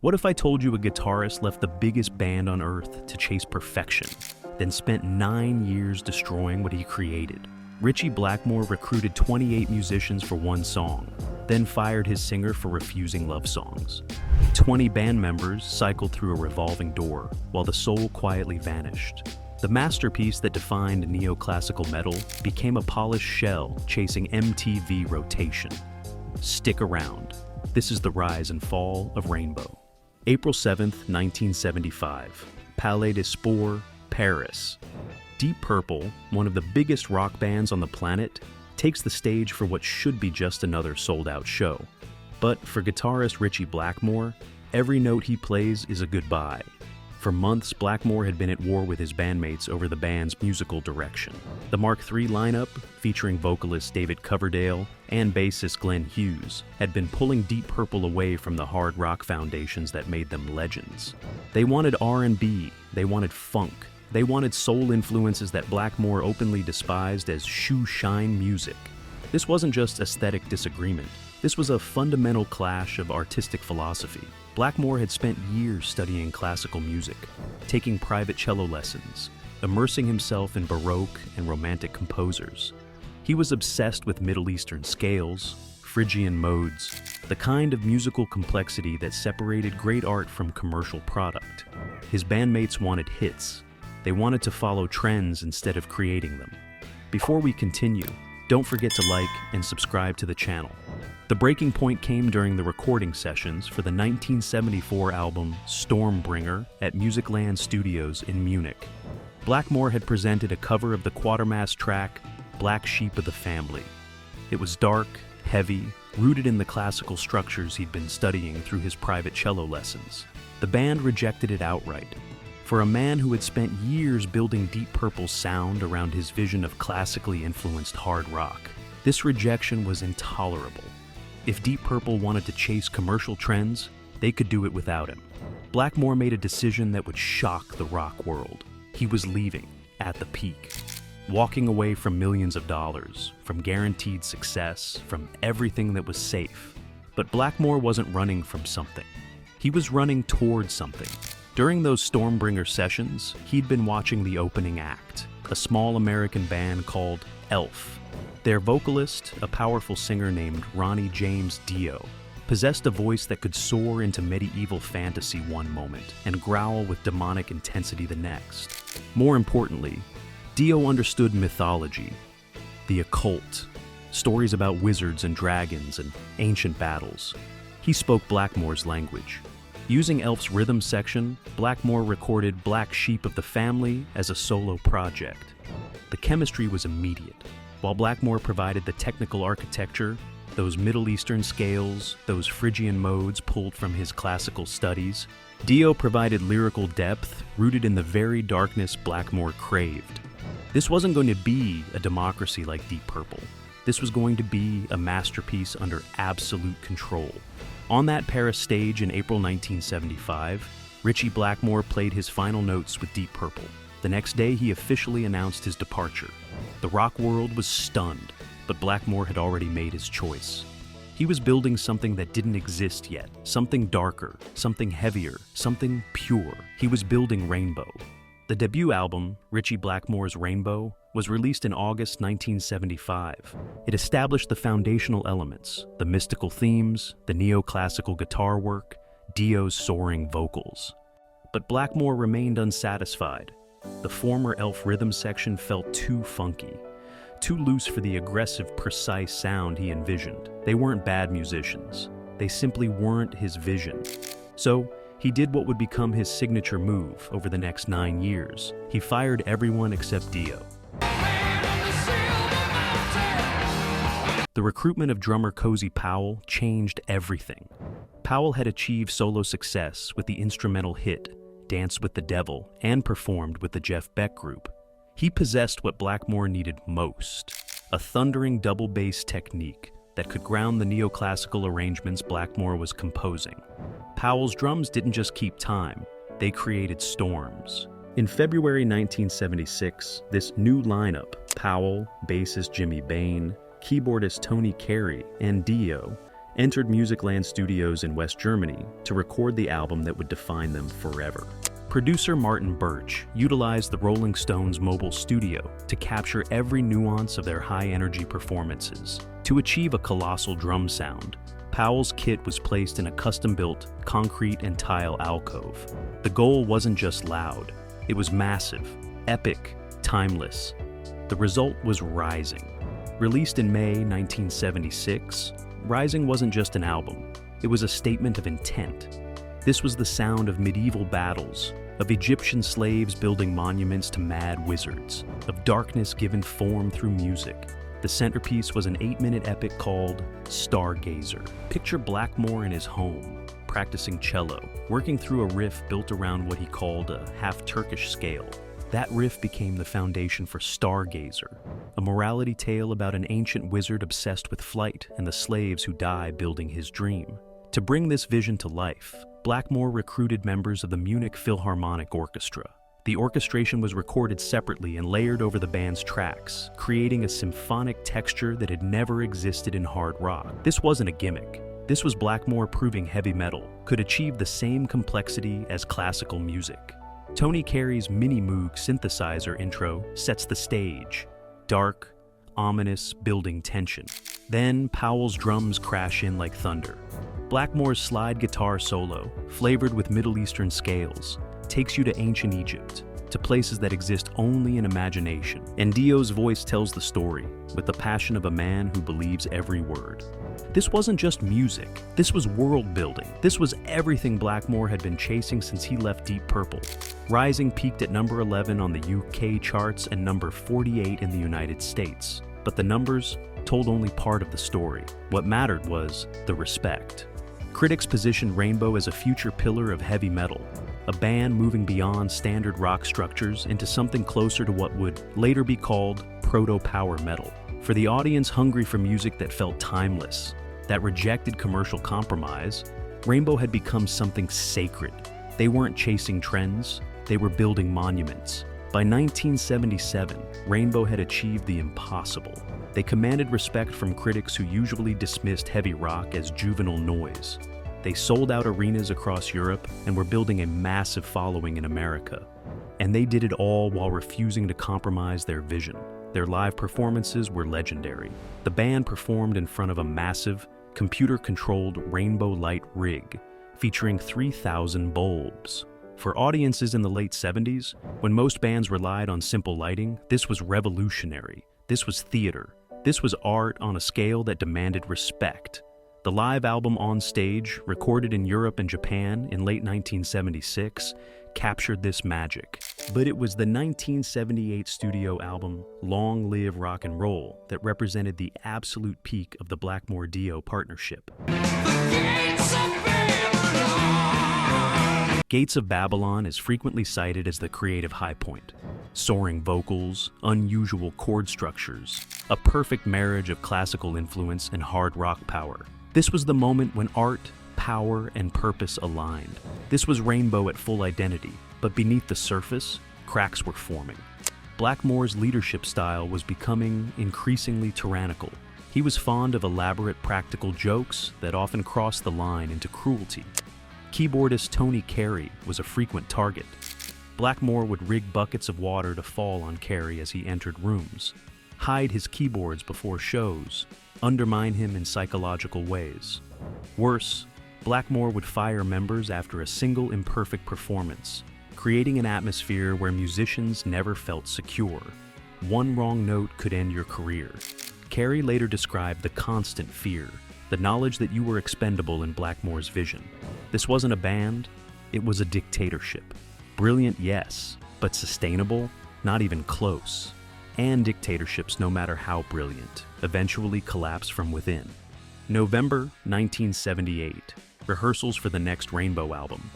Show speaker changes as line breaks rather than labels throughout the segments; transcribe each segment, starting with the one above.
What if I told you a guitarist left the biggest band on earth to chase perfection, then spent 9 years destroying what he created? Ritchie Blackmore recruited 28 musicians for one song, then fired his singer for refusing love songs. 20 band members cycled through a revolving door, while the soul quietly vanished. The masterpiece that defined neoclassical metal became a polished shell chasing MTV rotation. Stick around. This is the rise and fall of Rainbow. April 7th, 1975. Palais des Sports, Paris. Deep Purple, one of the biggest rock bands on the planet, takes the stage for what should be just another sold-out show. But for guitarist Ritchie Blackmore, every note he plays is a goodbye. For months, Blackmore had been at war with his bandmates over the band's musical direction. The Mark III lineup, featuring vocalist David Coverdale and bassist Glenn Hughes, had been pulling Deep Purple away from the hard rock foundations that made them legends. They wanted R&B, they wanted funk, they wanted soul influences that Blackmore openly despised as shoe-shine music. This wasn't just aesthetic disagreement. This was a fundamental clash of artistic philosophy. Blackmore had spent years studying classical music, taking private cello lessons, immersing himself in Baroque and Romantic composers. He was obsessed with Middle Eastern scales, Phrygian modes, the kind of musical complexity that separated great art from commercial product. His bandmates wanted hits. They wanted to follow trends instead of creating them. Before we continue, don't forget to like and subscribe to the channel. The breaking point came during the recording sessions for the 1974 album Stormbringer at Musicland Studios in Munich. Blackmore had presented a cover of the Quatermass track Black Sheep of the Family. It was dark, heavy, rooted in the classical structures he'd been studying through his private cello lessons. The band rejected it outright. For a man who had spent years building Deep Purple's sound around his vision of classically influenced hard rock, this rejection was intolerable. If Deep Purple wanted to chase commercial trends, they could do it without him. Blackmore made a decision that would shock the rock world. He was leaving at the peak, walking away from millions of dollars, from guaranteed success, from everything that was safe. But Blackmore wasn't running from something. He was running towards something. During those Stormbringer sessions, he'd been watching the opening act, a small American band called Elf. Their vocalist, a powerful singer named Ronnie James Dio, possessed a voice that could soar into medieval fantasy one moment and growl with demonic intensity the next. More importantly, Dio understood mythology, the occult, stories about wizards and dragons and ancient battles. He spoke Blackmore's language. Using Elf's rhythm section, Blackmore recorded Black Sheep of the Family as a solo project. The chemistry was immediate. While Blackmore provided the technical architecture, those Middle Eastern scales, those Phrygian modes pulled from his classical studies, Dio provided lyrical depth rooted in the very darkness Blackmore craved. This wasn't going to be a democracy like Deep Purple. This was going to be a masterpiece under absolute control. On that Paris stage in April 1975, Ritchie Blackmore played his final notes with Deep Purple. The next day, he officially announced his departure. The rock world was stunned, but Blackmore had already made his choice. He was building something that didn't exist yet, something darker, something heavier, something pure. He was building Rainbow. The debut album, Ritchie Blackmore's Rainbow, was released in August 1975. It established the foundational elements, the mystical themes, the neoclassical guitar work, Dio's soaring vocals. But Blackmore remained unsatisfied. The former Elf rhythm section felt too funky, too loose for the aggressive, precise sound he envisioned. They weren't bad musicians. They simply weren't his vision. So, he did what would become his signature move over the next 9 years. He fired everyone except Dio. The recruitment of drummer Cozy Powell changed everything. Powell had achieved solo success with the instrumental hit Dance with the Devil and performed with the Jeff Beck Group. He possessed what Blackmore needed most, a thundering double bass technique that could ground the neoclassical arrangements Blackmore was composing. Powell's drums didn't just keep time, they created storms. In February 1976, this new lineup, Powell, bassist Jimmy Bain, keyboardist Tony Carey, and Dio, entered Musicland Studios in West Germany to record the album that would define them forever. Producer Martin Birch utilized the Rolling Stones' mobile studio to capture every nuance of their high-energy performances. To achieve a colossal drum sound, Powell's kit was placed in a custom-built concrete and tile alcove. The goal wasn't just loud, it was massive, epic, timeless. The result was Rising. Released in May 1976, Rising wasn't just an album, it was a statement of intent. This was the sound of medieval battles, of Egyptian slaves building monuments to mad wizards, of darkness given form through music. The centerpiece was an 8-minute epic called Stargazer. Picture Blackmore in his home, practicing cello, working through a riff built around what he called a half-Turkish scale. That riff became the foundation for Stargazer, a morality tale about an ancient wizard obsessed with flight and the slaves who die building his dream. To bring this vision to life, Blackmore recruited members of the Munich Philharmonic Orchestra. The orchestration was recorded separately and layered over the band's tracks, creating a symphonic texture that had never existed in hard rock. This wasn't a gimmick. This was Blackmore proving heavy metal could achieve the same complexity as classical music. Tony Carey's Mini Moog synthesizer intro sets the stage. Dark, ominous, building tension. Then Powell's drums crash in like thunder. Blackmore's slide guitar solo, flavored with Middle Eastern scales, takes you to ancient Egypt, to places that exist only in imagination. And Dio's voice tells the story, with the passion of a man who believes every word. This wasn't just music, this was world building. This was everything Blackmore had been chasing since he left Deep Purple. Rising peaked at number 11 on the UK charts and number 48 in the United States. But the numbers told only part of the story. What mattered was the respect. Critics positioned Rainbow as a future pillar of heavy metal, a band moving beyond standard rock structures into something closer to what would later be called proto-power metal. For the audience hungry for music that felt timeless, that rejected commercial compromise, Rainbow had become something sacred. They weren't chasing trends, they were building monuments. By 1977, Rainbow had achieved the impossible. They commanded respect from critics who usually dismissed heavy rock as juvenile noise. They sold out arenas across Europe and were building a massive following in America. And they did it all while refusing to compromise their vision. Their live performances were legendary. The band performed in front of a massive, computer-controlled rainbow light rig, featuring 3,000 bulbs. For audiences in the late 70s, when most bands relied on simple lighting, this was revolutionary. This was theater. This was art on a scale that demanded respect. The live album On Stage, recorded in Europe and Japan in late 1976, captured this magic. But it was the 1978 studio album, Long Live Rock and Roll, that represented the absolute peak of the Blackmore-Dio partnership. Gates of Babylon is frequently cited as the creative high point. Soaring vocals, unusual chord structures, a perfect marriage of classical influence and hard rock power. This was the moment when art, power, and purpose aligned. This was Rainbow at full identity, but beneath the surface, cracks were forming. Blackmore's leadership style was becoming increasingly tyrannical. He was fond of elaborate practical jokes that often crossed the line into cruelty. Keyboardist Tony Carey was a frequent target. Blackmore would rig buckets of water to fall on Carey as he entered rooms, hide his keyboards before shows, undermine him in psychological ways. Worse, Blackmore would fire members after a single imperfect performance, creating an atmosphere where musicians never felt secure. One wrong note could end your career. Carey later described the constant fear, the knowledge that you were expendable in Blackmore's vision. This wasn't a band, it was a dictatorship. Brilliant, yes, but sustainable? Not even close. And dictatorships, no matter how brilliant, eventually collapse from within. November 1978, rehearsals for the next Rainbow album.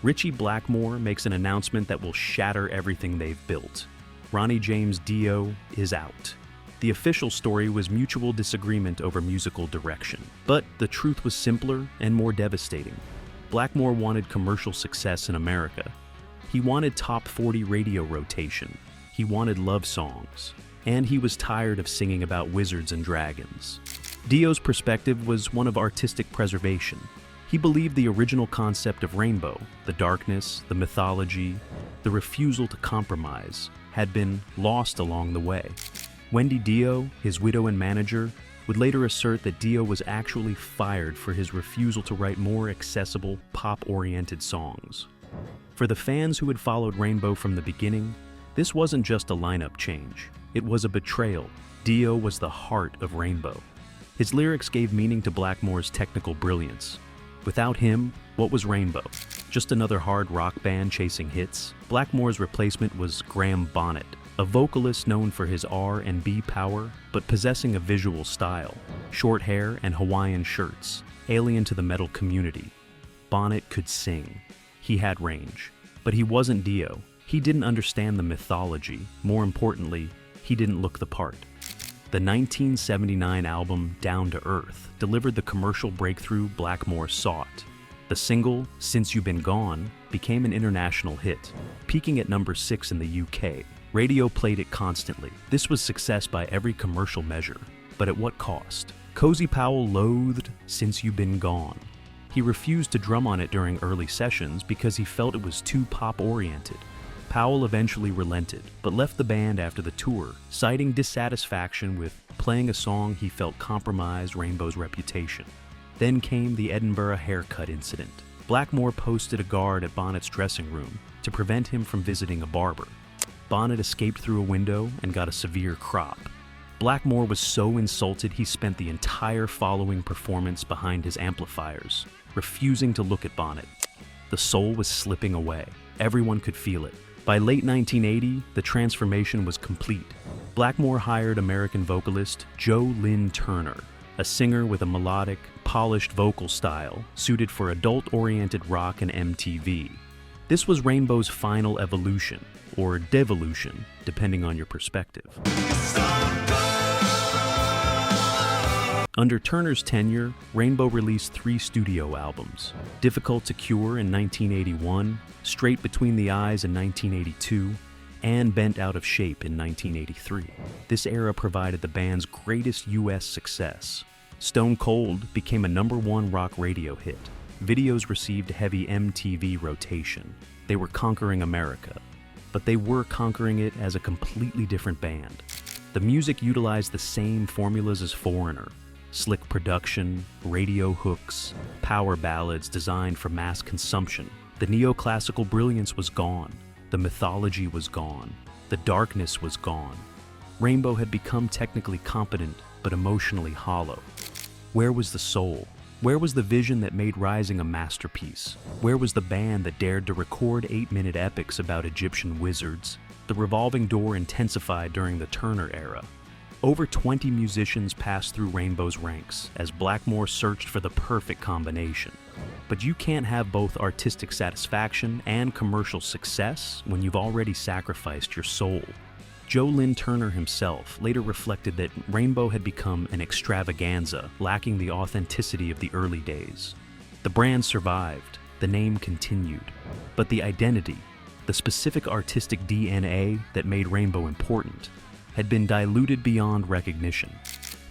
Ritchie Blackmore makes an announcement that will shatter everything they've built. Ronnie James Dio is out. The official story was mutual disagreement over musical direction. But the truth was simpler and more devastating. Blackmore wanted commercial success in America. He wanted top 40 radio rotation. He wanted love songs. And he was tired of singing about wizards and dragons. Dio's perspective was one of artistic preservation. He believed the original concept of rainbow, the darkness, the mythology, the refusal to compromise, had been lost along the way. Wendy Dio, his widow and manager, would later assert that Dio was actually fired for his refusal to write more accessible, pop-oriented songs. For the fans who had followed Rainbow from the beginning, this wasn't just a lineup change. It was a betrayal. Dio was the heart of Rainbow. His lyrics gave meaning to Blackmore's technical brilliance. Without him, what was Rainbow? Just another hard rock band chasing hits? Blackmore's replacement was Graham Bonnet, a vocalist known for his R&B power, but possessing a visual style. Short hair and Hawaiian shirts, alien to the metal community. Bonnet could sing. He had range. But he wasn't Dio. He didn't understand the mythology. More importantly, he didn't look the part. The 1979 album Down to Earth delivered the commercial breakthrough Blackmore sought. The single, Since You've Been Gone, became an international hit, peaking at number 6 in the UK. Radio played it constantly. This was success by every commercial measure. But at what cost? Cozy Powell loathed Since You've Been Gone. He refused to drum on it during early sessions because he felt it was too pop-oriented. Powell eventually relented, but left the band after the tour, citing dissatisfaction with playing a song he felt compromised Rainbow's reputation. Then came the Edinburgh haircut incident. Blackmore posted a guard at Bonnet's dressing room to prevent him from visiting a barber. Bonnet escaped through a window and got a severe crop. Blackmore was so insulted he spent the entire following performance behind his amplifiers, refusing to look at Bonnet. The soul was slipping away. Everyone could feel it. By late 1980, the transformation was complete. Blackmore hired American vocalist Joe Lynn Turner, a singer with a melodic, polished vocal style suited for adult-oriented rock and MTV. This was Rainbow's final evolution, or devolution, depending on your perspective. Under Turner's tenure, Rainbow released 3 studio albums: Difficult to Cure in 1981, Straight Between the Eyes in 1982, and Bent Out of Shape in 1983. This era provided the band's greatest US success. Stone Cold became a #1 rock radio hit. Videos received heavy MTV rotation. They were conquering America, but they were conquering it as a completely different band. The music utilized the same formulas as Foreigner: slick production, radio hooks, power ballads designed for mass consumption. The neoclassical brilliance was gone. The mythology was gone. The darkness was gone. Rainbow had become technically competent, but emotionally hollow. Where was the soul? Where was the vision that made Rising a masterpiece? Where was the band that dared to record 8-minute epics about Egyptian wizards? The revolving door intensified during the Turner era. Over 20 musicians passed through Rainbow's ranks as Blackmore searched for the perfect combination. But you can't have both artistic satisfaction and commercial success when you've already sacrificed your soul. Joe Lynn Turner himself later reflected that Rainbow had become an extravaganza, lacking the authenticity of the early days. The brand survived, the name continued, but the identity, the specific artistic DNA that made Rainbow important, had been diluted beyond recognition.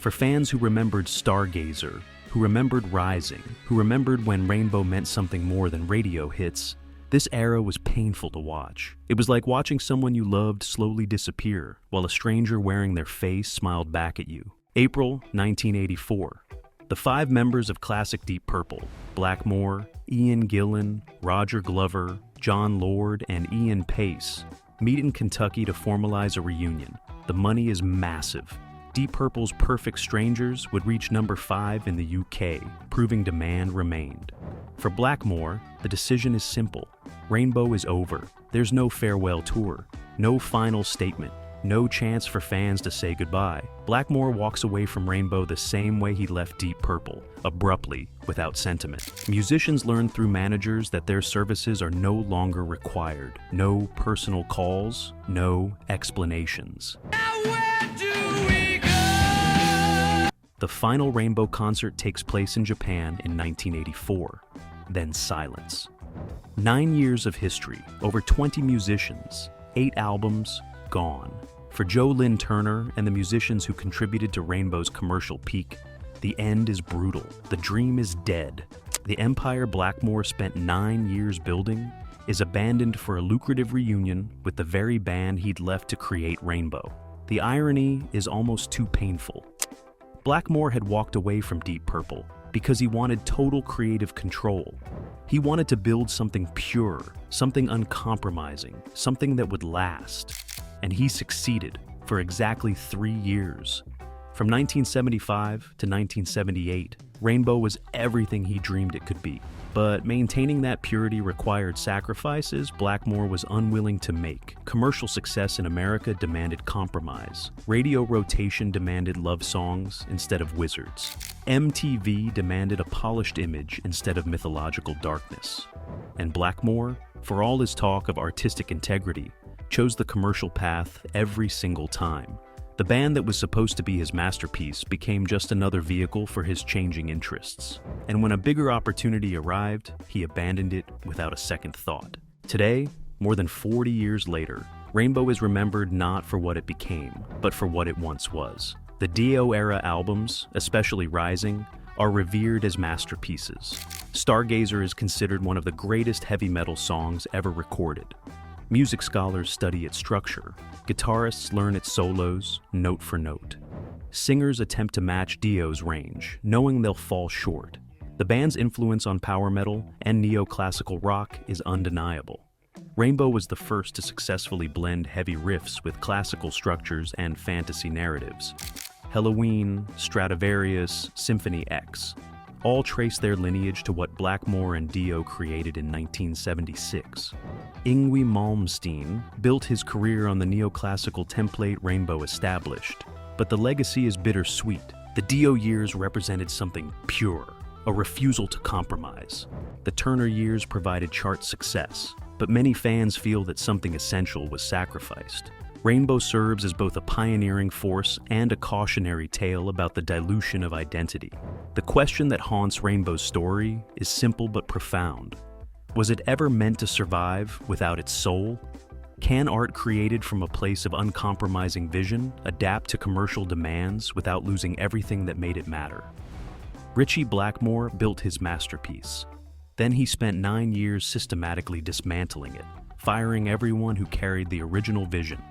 For fans who remembered Stargazer, who remembered Rising, who remembered when Rainbow meant something more than radio hits, this era was painful to watch. It was like watching someone you loved slowly disappear, while a stranger wearing their face smiled back at you. April 1984. The 5 members of classic Deep Purple, Blackmore, Ian Gillan, Roger Glover, John Lord, and Ian Pace, meet in Kentucky to formalize a reunion. The money is massive. Deep Purple's Perfect Strangers would reach number 5 in the UK, proving demand remained. For Blackmore, the decision is simple. Rainbow is over. There's no farewell tour, no final statement, no chance for fans to say goodbye. Blackmore walks away from Rainbow the same way he left Deep Purple, abruptly, without sentiment. Musicians learn through managers that their services are no longer required. No personal calls, no explanations. The final Rainbow concert takes place in Japan in 1984. Then silence. 9 years of history, over 20 musicians, 8 albums, gone. For Joe Lynn Turner and the musicians who contributed to Rainbow's commercial peak, The end is brutal. The dream is dead. The empire Blackmore spent 9 years building is abandoned for a lucrative reunion with the very band he'd left to create Rainbow. The irony is almost too painful. Blackmore had walked away from Deep Purple because he wanted total creative control. He wanted to build something pure, something uncompromising, something that would last. And he succeeded for exactly 3 years. From 1975 to 1978, Rainbow was everything he dreamed it could be. But maintaining that purity required sacrifices Blackmore was unwilling to make. Commercial success in America demanded compromise. Radio rotation demanded love songs instead of wizards. MTV demanded a polished image instead of mythological darkness. And Blackmore, for all his talk of artistic integrity, chose the commercial path every single time. The band that was supposed to be his masterpiece became just another vehicle for his changing interests. And when a bigger opportunity arrived, he abandoned it without a second thought. Today, more than 40 years later, Rainbow is remembered not for what it became, but for what it once was. The Dio-era albums, especially Rising, are revered as masterpieces. Stargazer is considered one of the greatest heavy metal songs ever recorded. Music scholars study its structure. Guitarists learn its solos, note for note. Singers attempt to match Dio's range, knowing they'll fall short. The band's influence on power metal and neoclassical rock is undeniable. Rainbow was the first to successfully blend heavy riffs with classical structures and fantasy narratives. Halloween, Stradivarius, Symphony X all trace their lineage to what Blackmore and Dio created in 1976. Yngwie Malmsteen built his career on the neoclassical template Rainbow established, but the legacy is bittersweet. The Dio years represented something pure, a refusal to compromise. The Turner years provided chart success, but many fans feel that something essential was sacrificed. Rainbow serves as both a pioneering force and a cautionary tale about the dilution of identity. The question that haunts Rainbow's story is simple but profound. Was it ever meant to survive without its soul? Can art created from a place of uncompromising vision adapt to commercial demands without losing everything that made it matter? Ritchie Blackmore built his masterpiece. Then he spent 9 years systematically dismantling it, firing everyone who carried the original vision,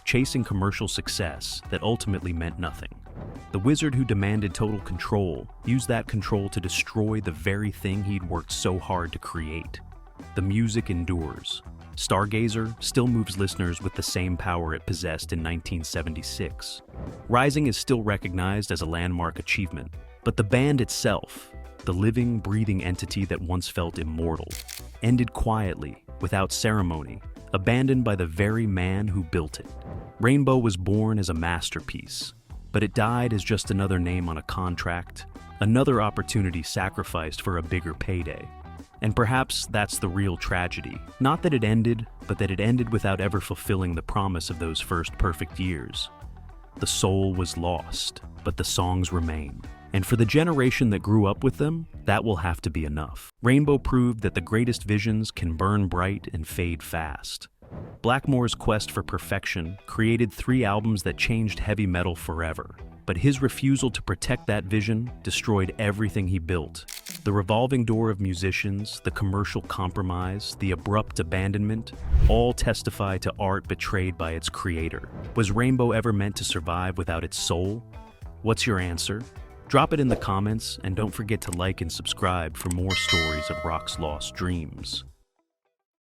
chasing commercial success that ultimately meant nothing. The wizard who demanded total control used that control to destroy the very thing he'd worked so hard to create. The music endures. Stargazer still moves listeners with the same power it possessed in 1976. Rising is still recognized as a landmark achievement, but the band itself, the living, breathing entity that once felt immortal, ended quietly, without ceremony, abandoned by the very man who built it. Rainbow was born as a masterpiece, but it died as just another name on a contract, another opportunity sacrificed for a bigger payday. And perhaps that's the real tragedy. Not that it ended, but that it ended without ever fulfilling the promise of those first perfect years. The soul was lost, but the songs remain. And for the generation that grew up with them, that will have to be enough. Rainbow proved that the greatest visions can burn bright and fade fast. Blackmore's quest for perfection created 3 albums that changed heavy metal forever. But his refusal to protect that vision destroyed everything he built. The revolving door of musicians, the commercial compromise, the abrupt abandonment, all testify to art betrayed by its creator. Was Rainbow ever meant to survive without its soul? What's your answer? Drop it in the comments, and don't forget to like and subscribe for more stories of rock's lost dreams.